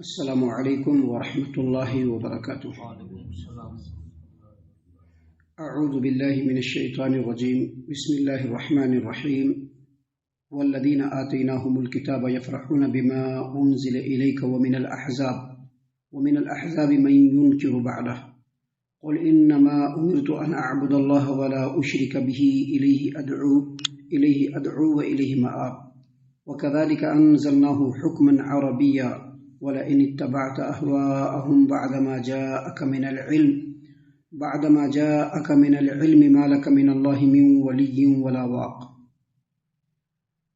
السلام علیکم ورحمۃ اللہ وبرکاتہ۔ اعوذ باللہ من الشیطان الرجیم، بسم اللہ الرحمن الرحیم۔ والذین آتیناہم الکتاب یفرحون بما انزل الیک ومن الاحزاب من ینکر بعدہ قل انما امرت ان اعبد اللہ ولا اشرک به الیہ ادعو والیہ مآب وکذلک انزلناہ حکما عربیا وَلَئِنِ اتَّبَعْتَ أَهْوَاءَهُمْ بعدما جاءك من العلم ما لك من الله من ولي ولا واق۔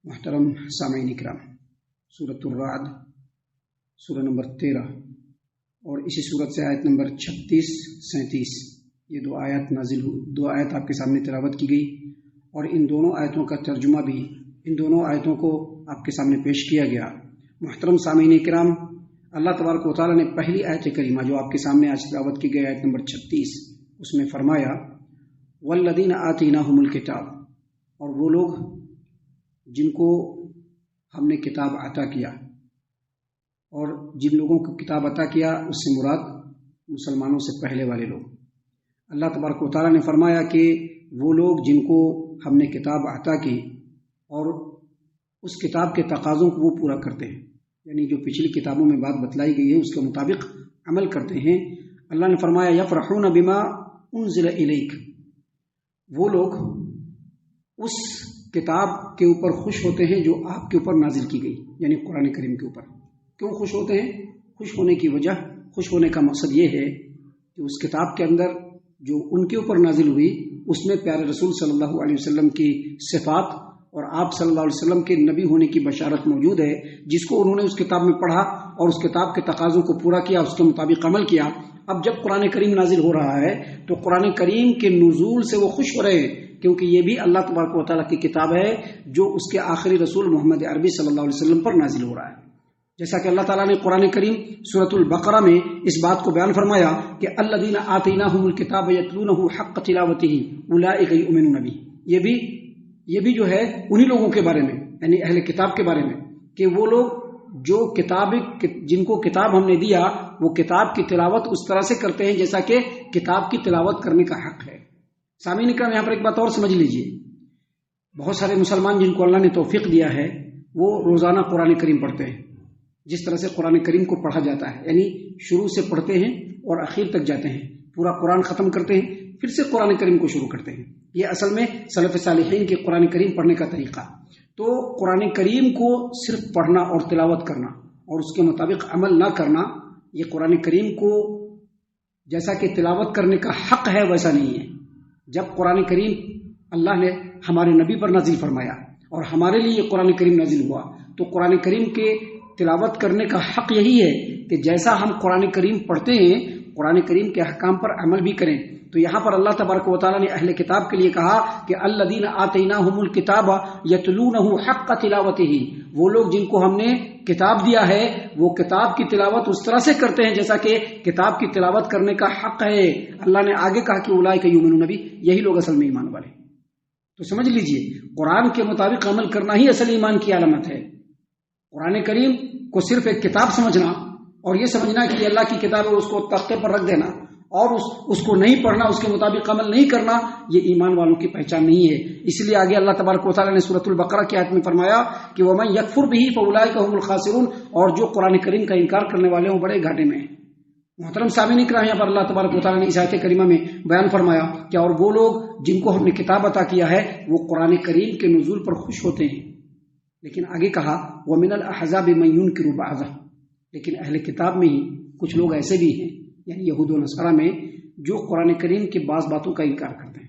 محترم سامعین اکرام، سورۃ الرعد سورہ نمبر 13 اور اسی سورت سے آیت نمبر 36-37 یہ دو آیت آپ کے سامنے تلاوت کی گئی، اور ان دونوں آیتوں کا ترجمہ بھی ان دونوں آیتوں کو آپ کے سامنے پیش کیا گیا۔ محترم سامعین اکرام، اللہ تبارک و تعالیٰ نے پہلی آیت کریمہ جو آپ کے سامنے آج تلاوت کی گئی، آیت نمبر 36، اس میں فرمایا والذین آتیناہم الکتاب، اور وہ لوگ جن کو ہم نے کتاب عطا کیا، اور جن لوگوں کو کتاب عطا کیا اس سے مراد مسلمانوں سے پہلے والے لوگ۔ اللہ تبارک و تعالیٰ نے فرمایا کہ وہ لوگ جن کو ہم نے کتاب عطا کی اور اس کتاب کے تقاضوں کو وہ پورا کرتے ہیں، یعنی جو پچھلی کتابوں میں بات بتلائی گئی ہے اس کے مطابق عمل کرتے ہیں۔ اللہ نے فرمایا یفرحون بما انزل الیک، وہ لوگ اس کتاب کے اوپر خوش ہوتے ہیں جو آپ کے اوپر نازل کی گئی، یعنی قرآن کریم کے اوپر۔ کیوں خوش ہوتے ہیں؟ خوش ہونے کی وجہ، خوش ہونے کا مقصد یہ ہے کہ اس کتاب کے اندر جو ان کے اوپر نازل ہوئی اس میں پیارے رسول صلی اللہ علیہ وسلم کی صفات اور آپ صلی اللہ علیہ وسلم کے نبی ہونے کی بشارت موجود ہے، جس کو انہوں نے اس کتاب میں پڑھا اور اس کتاب کے تقاضوں کو پورا کیا، اس کے مطابق عمل کیا۔ اب جب قرآن کریم نازل ہو رہا ہے تو قرآن کریم کے نزول سے وہ خوش ہو رہے ہیں، کیونکہ یہ بھی اللہ تبارک و تعالیٰ کی کتاب ہے جو اس کے آخری رسول محمد عربی صلی اللہ علیہ وسلم پر نازل ہو رہا ہے۔ جیسا کہ اللہ تعالیٰ نے قرآن کریم سورۃ البقرہ میں اس بات کو بیان فرمایا کہ الذین آتیناہم الکتاب یتلونہ حق تلاوتہ اولئک یؤمنون بہ، یہ بھی جو ہے انہی لوگوں کے بارے میں، یعنی اہل کتاب کے بارے میں، کہ وہ لوگ جو جن کو کتاب ہم نے دیا وہ کتاب کی تلاوت اس طرح سے کرتے ہیں جیسا کہ کتاب کی تلاوت کرنے کا حق ہے۔ سامعین اکرام، یہاں پر ایک بات اور سمجھ لیجئے، بہت سارے مسلمان جن کو اللہ نے توفیق دیا ہے وہ روزانہ قرآن کریم پڑھتے ہیں، جس طرح سے قرآن کریم کو پڑھا جاتا ہے، یعنی شروع سے پڑھتے ہیں اور اخیر تک جاتے ہیں، پورا قرآن ختم کرتے ہیں پھر سے قرآن کریم کو شروع کرتے ہیں۔ یہ اصل میں سلف صالحین کے قرآن کریم پڑھنے کا طریقہ۔ تو قرآن کریم کو صرف پڑھنا اور تلاوت کرنا اور اس کے مطابق عمل نہ کرنا، یہ قرآن کریم کو جیسا کہ تلاوت کرنے کا حق ہے ویسا نہیں ہے۔ جب قرآن کریم اللہ نے ہمارے نبی پر نازل فرمایا اور ہمارے لیے یہ قرآن کریم نازل ہوا تو قرآن کریم کے تلاوت کرنے کا حق یہی ہے کہ جیسا ہم قرآن کریم پڑھتے ہیں قرآن کریم کے احکام پر عمل بھی کریں۔ تو یہاں پر اللہ تبارک و تعالیٰ نے اہل کتاب کے لیے کہا کہ الذین آتیناہم الکتاب یتلونہ حق تلاوتہ، وہ لوگ جن کو ہم نے کتاب دیا ہے وہ کتاب کی تلاوت اس طرح سے کرتے ہیں جیسا کہ کتاب کی تلاوت کرنے کا حق ہے۔ اللہ نے آگے کہا کہ اولئک یؤمنون بہ، یہی لوگ اصل میں ایمان والے۔ تو سمجھ لیجئے، قرآن کے مطابق عمل کرنا ہی اصل ایمان کی علامت ہے۔ قرآن کریم کو صرف ایک کتاب سمجھنا اور یہ سمجھنا کہ یہ اللہ کی کتاب ہے اس کو تختے پر رکھ دینا اور اس کو نہیں پڑھنا، اس کے مطابق عمل نہیں کرنا، یہ ایمان والوں کی پہچان نہیں ہے۔ اس لیے آگے اللہ تبارک و تعالیٰ نے سورۃ البقرہ کی آیت میں فرمایا کہ وَمَن يَكْفُرْ بِهِ فَأُولَٰئِكَ هُمُ الْخَاسِرُونَ، اور جو قرآن کریم کا انکار کرنے والے ہیں بڑے گھاٹے میں ہیں۔ محترم سامعین اکرام، یہاں پر اللہ تبارک و تعالیٰ نے اس آیت کریمہ میں بیان فرمایا کہ اور وہ لوگ جن کو ہم نے کتاب عطا کیا ہے وہ قرآن کریم کے نزول پر خوش ہوتے ہیں، لیکن آگے کہا وَمِنَ الْأَحْزَابِ مَن يُنكِرُ بَعْضَهُ، لیکن اہل کتاب میں ہی کچھ لوگ ایسے بھی ہیں، یعنی یہود و نصارہ میں، جو قرآن کریم کے بعض باتوں کا انکار کرتے ہیں۔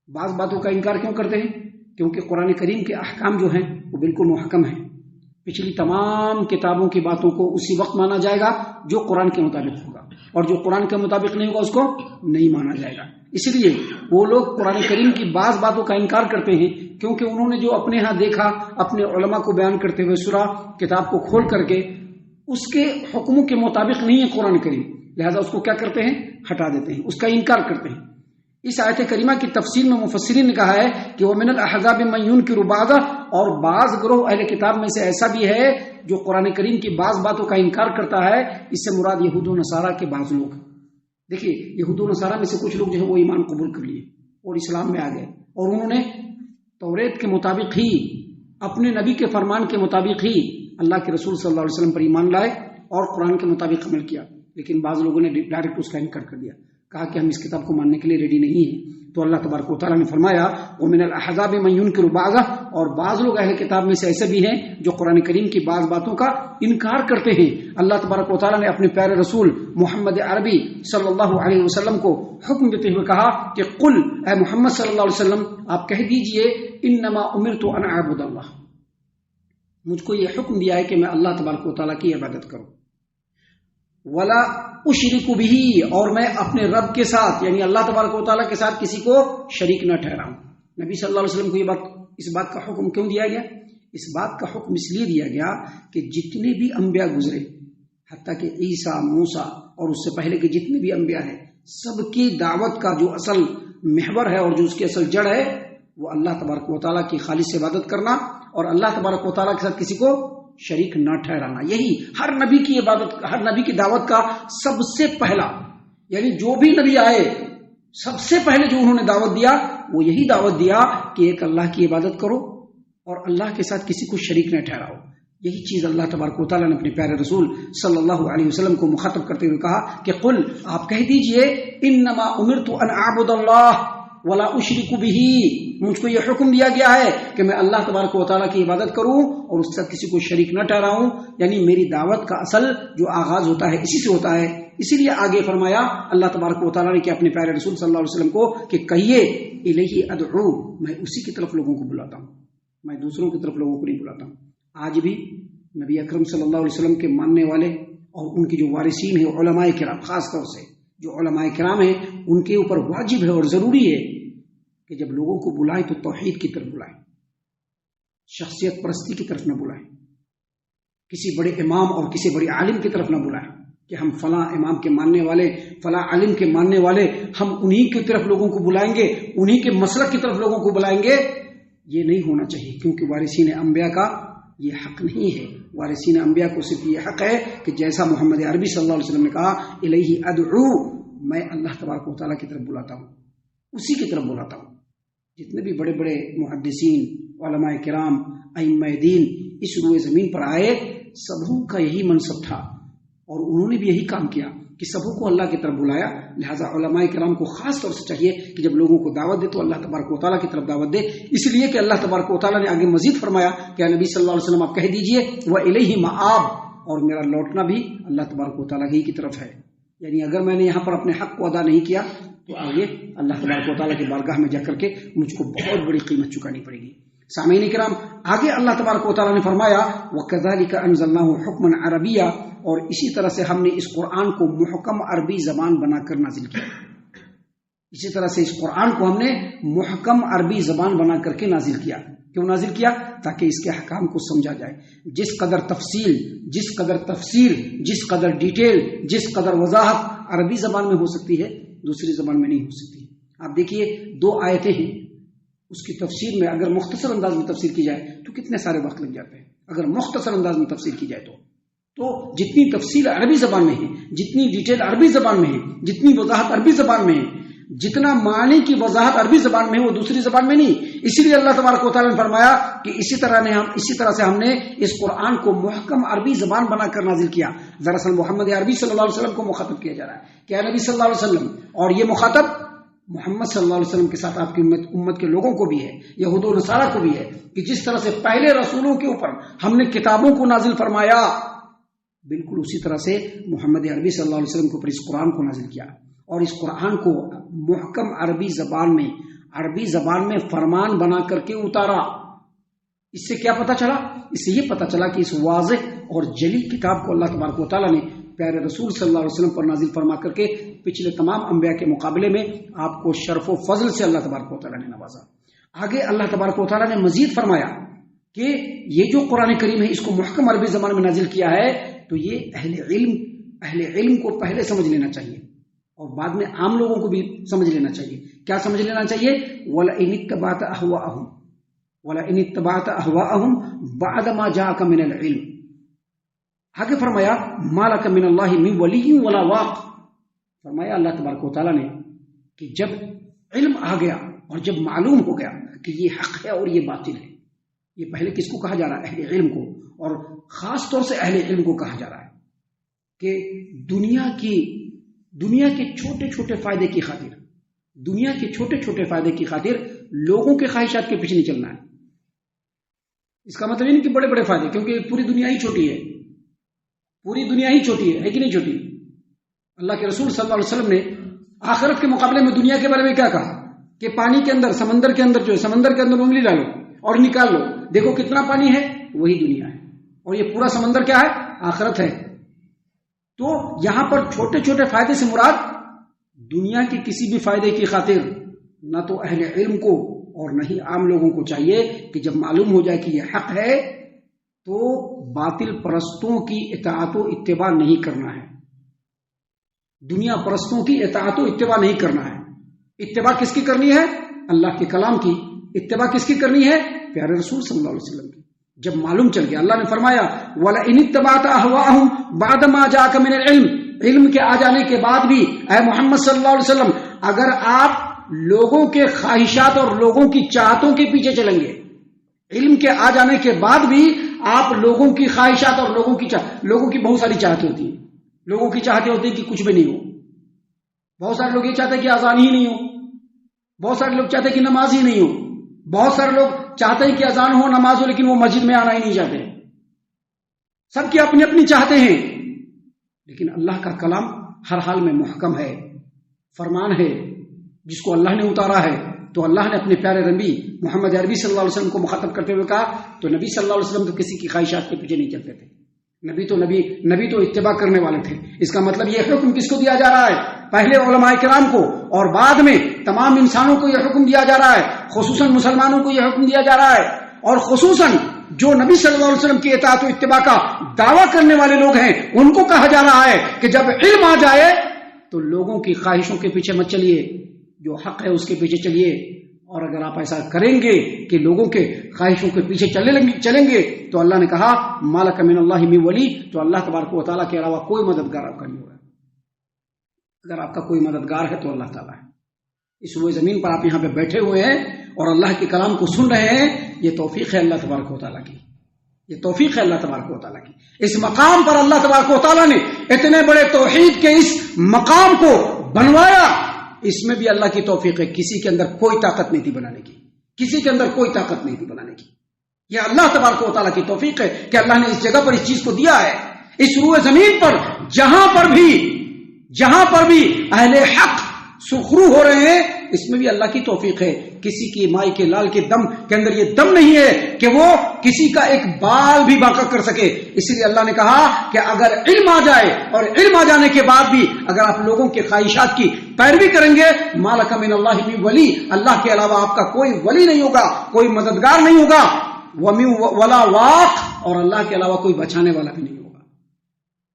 بعض باتوں کا انکار کیوں کرتے ہیں؟ کیونکہ قرآن کریم کے احکام جو ہیں وہ بالکل محکم ہیں، پچھلی تمام کتابوں کی باتوں کو اسی وقت مانا جائے گا جو قرآن کے مطابق ہوگا، اور جو قرآن کے مطابق نہیں ہوگا اس کو نہیں مانا جائے گا۔ اس لیے وہ لوگ قرآن کریم کی بعض باتوں کا انکار کرتے ہیں کیونکہ انہوں نے جو اپنے ہاں دیکھا، اپنے علماء کو بیان کرتے ہوئے سنا، کتاب کو کھول کر کے اس کے حکموں کے مطابق نہیں ہے قرآن کریم، لہذا اس کو کیا کرتے ہیں؟ ہٹا دیتے ہیں، اس کا انکار کرتے ہیں۔ اس آیت کریمہ کی تفسیر میں مفسرین نے کہا ہے کہ وَمِنَ الْأَحْزَابِ مَن يُنكِرُ بَعْضَهُ اور بعض گروہ اہل کتاب میں سے ایسا بھی ہے جو قرآن کریم کی بعض باتوں کا انکار کرتا ہے. اس سے مراد یہود و نصارہ کے بعض لوگ. دیکھیے یہود و نصارہ میں سے کچھ لوگ جو ہے وہ ایمان قبول کر لیے اور اسلام میں آ گئے, اور انہوں نے توریت کے مطابق ہی, اپنے نبی کے فرمان کے مطابق ہی اللہ کے رسول صلی اللہ علیہ وسلم پر ایمان لائے اور قرآن کے مطابق عمل کیا. لیکن بعض لوگوں نے ڈائریکٹ اس کا انکار کر دیا, کہا کہ ہم اس کتاب کو ماننے کے لیے ریڈی نہیں ہیں. تو اللہ تبارک و تعالیٰ نے فرمایا وَمِنَ الْأَحْزَابِ مَن يُنْكِرُ بَعْضَهُ, اور بعض لوگ اہل کتاب میں سے ایسے بھی ہیں جو قرآن کریم کی بعض باتوں کا انکار کرتے ہیں. اللہ تبارک و تعالیٰ نے اپنے پیارے رسول محمد عربی صلی اللہ علیہ وسلم کو حکم دیتے ہوئے کہا کہ قل, اے محمد صلی اللہ علیہ وسلم آپ کہہ دیجئے انما امرت ان اعبد اللہ, مجھ کو یہ حکم دیا ہے کہ میں اللہ تبارک و تعالیٰ کی عبادت کروں. ولا اشرک به, اور میں اپنے رب کے ساتھ یعنی اللہ تبارک و تعالیٰ کے ساتھ کسی کو شریک نہ ٹھہراؤں. نبی صلی اللہ علیہ وسلم کو اس بات کا حکم کیوں دیا گیا؟ اس بات کا حکم اس لیے دیا گیا کہ جتنے بھی انبیاء گزرے, حتیٰ کہ عیسیٰ, موسیٰ اور اس سے پہلے کے جتنے بھی انبیاء ہیں, سب کی دعوت کا جو اصل محور ہے اور جو اس کی اصل جڑ ہے وہ اللہ تبارک و تعالیٰ کی خالص عبادت کرنا اور اللہ تبارک و تعالیٰ کے ساتھ کسی کو شریک نہ ٹھہرانا. یہی ہر نبی کی عبادت, ہر نبی کی دعوت کا سب سے پہلا, یعنی جو بھی نبی آئے سب سے پہلے جو انہوں نے دعوت دیا وہ یہی دعوت دیا کہ ایک اللہ کی عبادت کرو اور اللہ کے ساتھ کسی کو شریک نہ ٹھہراؤ. یہی چیز اللہ تبارک و تعالیٰ نے اپنے پیارے رسول صلی اللہ علیہ وسلم کو مخاطب کرتے ہوئے کہا کہ قل, آپ کہہ دیجئے انما امرت ان اعبد اللہ ولا اشرک به, مجھ کو یہ حکم دیا گیا ہے کہ میں اللہ تبارک و تعالیٰ کی عبادت کروں اور اس کے ساتھ کسی کو شریک نہ ٹھہراؤں. یعنی میری دعوت کا اصل جو آغاز ہوتا ہے اسی سے ہوتا ہے. اسی لیے آگے فرمایا اللہ تبارک و تعالیٰ نے کہ اپنے پیارے رسول صلی اللہ علیہ وسلم کو کہ کہیے الیہ ادعو, میں اسی کی طرف لوگوں کو بلاتا ہوں, میں دوسروں کی طرف لوگوں کو نہیں بلاتا ہوں. آج بھی نبی اکرم صلی اللہ علیہ وسلم کے ماننے والے اور ان کی جو وارثین ہیں علماء کرام, خاص طور سے جو علماء کرام ہیں, ان کے اوپر واجب ہے اور ضروری ہے کہ جب لوگوں کو بلائیں تو توحید کی طرف بلائیں, شخصیت پرستی کی طرف نہ بلائیں, کسی بڑے امام اور کسی بڑے عالم کی طرف نہ بلائیں کہ ہم فلاں امام کے ماننے والے, فلاں عالم کے ماننے والے, ہم انہی کی طرف لوگوں کو بلائیں گے, انہی کے مسلک کی طرف لوگوں کو بلائیں گے. یہ نہیں ہونا چاہیے, کیونکہ وارثین انبیاء کا یہ حق نہیں ہے. وارثین انبیاء کو صرف یہ حق ہے کہ جیسا محمد عربی صلی اللہ علیہ وسلم نے کہا الیہ ادعو, میں اللہ تبارک و تعالیٰ کی طرف بلاتا ہوں, اسی کی طرف بلاتا ہوں. جتنے بھی بڑے بڑے محدثین, علماء کرام, ائمہ دین اس روئے زمین پر آئے, سبوں کا یہی منصب تھا اور انہوں نے بھی یہی کام کیا کہ سبوں کو اللہ کی طرف بلایا. لہٰذا علماء کرام کو خاص طور سے چاہیے کہ جب لوگوں کو دعوت دے تو اللہ تبارک و تعالیٰ کی طرف دعوت دے. اس لیے کہ اللہ تبارک و تعالیٰ نے آگے مزید فرمایا کہ نبی صلی اللہ علیہ وسلم آپ کہہ دیجئے وَإِلَيْهِ مَآب, اور میرا لوٹنا بھی اللہ تبارک و تعالیٰ ہی کی طرف ہے. یعنی اگر میں نے یہاں پر اپنے حق کو ادا نہیں کیا تو آگے اللہ تبارک و تعالیٰ کی بارگاہ میں جا کر کے مجھ کو بہت بڑی قیمت چکانی پڑے گی. سامعین کرام, آگے اللہ تبارک و تعالیٰ نے فرمایا وَكَذَلِكَ أَنزَلْنَاهُ حُكْمًا عَرَبِيًّا, اور اسی طرح سے ہم نے اس قرآن کو محکم عربی زبان بنا کر نازل کیا. اسی طرح سے اس قرآن کو ہم نے محکم عربی زبان بنا کر کے نازل کیا. کیوں نازل کیا؟ تاکہ اس کے احکام کو سمجھا جائے. جس قدر تفصیل, جس قدر تفسیر, جس قدر ڈیٹیل, جس قدر وضاحت عربی زبان میں ہو سکتی ہے دوسری زبان میں نہیں ہو سکتی. آپ دیکھیے 2 آیتیں ہیں, اس کی تفسیر میں اگر مختصر انداز میں تفسیر کی جائے تو کتنے سارے وقت لگ جاتے ہیں. اگر مختصر انداز میں تفسیر کی جائے تو جتنی تفصیل عربی زبان میں ہے, جتنی ڈیٹیل عربی زبان میں ہے, جتنی وضاحت عربی زبان میں ہے, جتنا معنی کی وضاحت عربی زبان میں ہے وہ دوسری زبان میں نہیں. اسی لیے اللہ تبارک و تعالیٰ نے فرمایا کہ اسی طرح سے ہم نے اس قرآن کو محکم عربی زبان بنا کر نازل کیا. دراصل محمد عربی صلی اللہ علیہ وسلم کو مخاطب کیا جا رہا ہے کہ اے نبی صلی اللہ علیہ وسلم, اور یہ مخاطب محمد صلی اللہ علیہ وسلم کے ساتھ آپ کی امت کے لوگوں کو بھی ہے, یہود و نصارہ کو بھی ہے, کہ جس طرح سے پہلے رسولوں کے اوپر ہم نے کتابوں کو نازل فرمایا, بالکل اسی طرح سے محمد عربی صلی اللہ علیہ وسلم کے اوپر اس قرآن کو نازل کیا اور اس قرآن کو محکم عربی زبان میں فرمان بنا کر کے اتارا. اس سے کیا پتا چلا؟ اس سے یہ پتا چلا کہ اس واضح اور جلی کتاب کو اللہ تبارک و تعالیٰ نے پیارے رسول صلی اللہ علیہ وسلم پر نازل فرما کر کے پچھلے تمام انبیاء کے مقابلے میں آپ کو شرف و فضل سے اللہ تبارک و تعالیٰ نے نوازا. آگے اللہ تبارک و تعالیٰ نے مزید فرمایا کہ یہ جو قرآن کریم ہے اس کو محکم عربی زبان میں نازل کیا ہے تو یہ اہل علم کو پہلے سمجھ لینا چاہیے اور بعد میں عام لوگوں کو بھی سمجھ لینا چاہیے. کیا سمجھ لینا چاہیے؟ وَلَئِنِ اتَّبَعْتَ أَهْوَاءَهُمْ, وَلَئِنِ اتَّبَعْتَ أَهْوَاءَهُمْ بَعْدَ مَا جَاءَكَ مِنَ الْعِلْمِ. آگے فرمایا مَا لَكَ مِنَ اللَّهِ مِنْ وَلِيٍّ وَلَا وَاقٍ. فرمایا اللہ تبارک و تعالیٰ نے کہ جب علم آ گیا اور جب معلوم ہو گیا کہ یہ حق ہے اور یہ باطل ہے. یہ پہلے کس کو کہا جا رہا ہے؟ اہل علم کو، اور خاص طور سے اہل علم کو کہا جا رہا ہے کہ دنیا کے چھوٹے چھوٹے فائدے کی خاطر، دنیا کے چھوٹے چھوٹے فائدے کی خاطر لوگوں کے خواہشات کے پیچھے نہیں چلنا ہے. اس کا مطلب یہ نہیں کہ بڑے بڑے فائدے، کیونکہ پوری دنیا ہی چھوٹی ہے، پوری دنیا ہی چھوٹی ہے کہ نہیں چھوٹی؟ اللہ کے رسول صلی اللہ علیہ وسلم نے آخرت کے مقابلے میں دنیا کے بارے میں کیا کہا کہ پانی کے اندر، سمندر کے اندر جو ہے، سمندر کے اندر انگلی ڈالو اور نکال لو، دیکھو کتنا پانی ہے، وہی دنیا ہے، اور یہ پورا سمندر کیا ہے؟ آخرت ہے. تو یہاں پر چھوٹے چھوٹے فائدے سے مراد دنیا کے کسی بھی فائدے کی خاطر نہ تو اہل علم کو اور نہ ہی عام لوگوں کو چاہیے کہ جب معلوم ہو جائے کہ یہ حق ہے تو باطل پرستوں کی اطاعت و اتباع نہیں کرنا ہے، دنیا پرستوں کی اطاعت و اتباع نہیں کرنا ہے. اتباع کس کی کرنی ہے؟ اللہ کے کلام کی. اتباع کس کی کرنی ہے؟ پیارے رسول صلی اللہ علیہ وسلم کی. جب معلوم چل گیا، اللہ نے فرمایا وَلَئِنِ اتَّبَعْتَ أَهْوَاءَهُمْ بَعْدَ مَا جَاءَكَ مِنَ الْعِلْمِ، علم کے آ جانے کے بعد بھی اے محمد صلی اللہ علیہ وسلم اگر آپ لوگوں کے خواہشات اور لوگوں کی چاہتوں کے پیچھے چلیں گے، علم کے آ جانے کے بعد بھی آپ لوگوں کی خواہشات اور لوگوں کی بہت ساری چاہتیں ہوتی ہیں. لوگوں کی چاہتیں ہوتی ہیں کہ کچھ بھی نہیں ہو. بہت سارے لوگ یہ چاہتے ہیں کہ اذان ہی نہیں ہو، بہت سارے لوگ چاہتے ہیں کہ نماز ہی نہیں ہو، بہت سارے لوگ چاہتے ہیں کہ اذان ہو، نماز ہو، لیکن وہ مسجد میں آنا ہی نہیں چاہتے. سب کی اپنی اپنی چاہتے ہیں، لیکن اللہ کا کلام ہر حال میں محکم ہے، فرمان ہے جس کو اللہ نے اتارا ہے. تو اللہ نے اپنے پیارے نبی محمد عربی صلی اللہ علیہ وسلم کو مخاطب کرتے ہوئے کہا تو نبی صلی اللہ علیہ وسلم تو کسی کی خواہشات کے پیچھے نہیں چلتے تھے. نبی تو اتباع کرنے والے تھے. اس کا مطلب یہ حکم کس کو دیا جا رہا ہے؟ پہلے علماء کرام کو، اور بعد میں تمام انسانوں کو یہ حکم دیا جا رہا ہے، خصوصاً مسلمانوں کو یہ حکم دیا جا رہا ہے، اور خصوصاً جو نبی صلی اللہ علیہ وسلم کی اطاعت و اتباع کا دعویٰ کرنے والے لوگ ہیں ان کو کہا جا رہا ہے کہ جب علم آ جائے تو لوگوں کی خواہشوں کے پیچھے مت چلیے، جو حق ہے اس کے پیچھے چلیے. اور اگر آپ ایسا کریں گے کہ لوگوں کے خواہشوں کے پیچھے چلیں گے تو اللہ نے کہا مالک من اللہ من ولی، تو اللہ تبارک و تعالیٰ کے علاوہ کوئی مددگار آپ کا نہیں ہوگا. اگر آپ کا کوئی مددگار ہے تو اللہ تعالیٰ ہے. اس روئے زمین پر آپ یہاں پہ بیٹھے ہوئے ہیں اور اللہ کے کلام کو سن رہے ہیں، یہ توفیق ہے اللہ تبارک و تعالیٰ کی، یہ توفیق ہے اللہ تبارک و تعالیٰ کی. اس مقام پر اللہ تبارک و تعالیٰ نے اتنے بڑے توحید کے اس مقام کو بنوایا، اس میں بھی اللہ کی توفیق ہے. کسی کے اندر کوئی طاقت نہیں تھی بنانے کی، کسی کے اندر کوئی طاقت نہیں تھی بنانے کی. یہ اللہ تبارک و تعالیٰ کی توفیق ہے کہ اللہ نے اس جگہ پر اس چیز کو دیا ہے. اس روئے زمین پر جہاں پر بھی اہل حق سخرو ہو رہے ہیں، اس میں بھی اللہ کی توفیق ہے. کسی کی مائی کے لال کے دم کے اندر یہ دم نہیں ہے کہ وہ کسی کا ایک بال بھی باقی کر سکے. اسی لیے اللہ نے کہا کہ اگر علم آ جائے اور علم آ جانے کے بعد بھی اگر آپ لوگوں کے خواہشات کی پیروی کریں گے، مالک من اللہ من ولی، اللہ کے علاوہ آپ کا کوئی ولی نہیں ہوگا، کوئی مددگار نہیں ہوگا، ولا واق، اور اللہ کے علاوہ کوئی بچانے والا بھی نہیں ہوگا.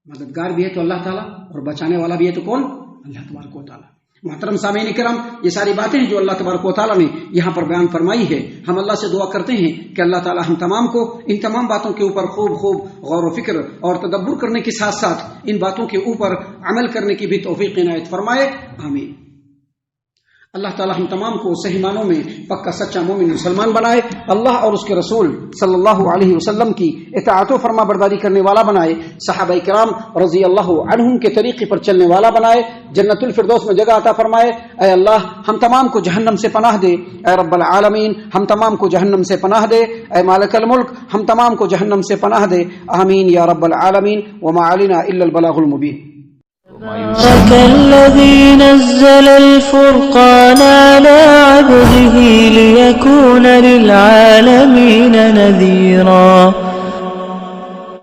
مددگار بھی ہے تو اللہ تعالیٰ، اور بچانے والا بھی ہے تو کون؟ اللہ تبارک و تعالیٰ. محترم سامعین کرام، یہ ساری باتیں ہیں جو اللہ تبارک و تعالیٰ نے یہاں پر بیان فرمائی ہے. ہم اللہ سے دعا کرتے ہیں کہ اللہ تعالیٰ ہم تمام کو ان تمام باتوں کے اوپر خوب غور و فکر اور تدبر کرنے کے ساتھ ساتھ ان باتوں کے اوپر عمل کرنے کی بھی توفیق عنایت فرمائے. آمین. اللہ تعالیٰ ہم تمام کو صحیح معنوں میں پکا سچا مومن مسلمان بنائے، اللہ اور اس کے رسول صلی اللہ علیہ وسلم کی اطاعت و فرما برداری کرنے والا بنائے، صحابہ کرام رضی اللہ عنہم کے طریقے پر چلنے والا بنائے، جنت الفردوس میں جگہ عطا فرمائے. اے اللہ ہم تمام کو جہنم سے پناہ دے، اے رب العالمین ہم تمام کو جہنم سے پناہ دے، اے مالک الملک ہم تمام کو جہنم سے پناہ دے. آمین یا رب العالمین. وما علینا الا البلاغ المبین. الذي نزل الفرقان على عبده ليكون للعالمين نذيرا.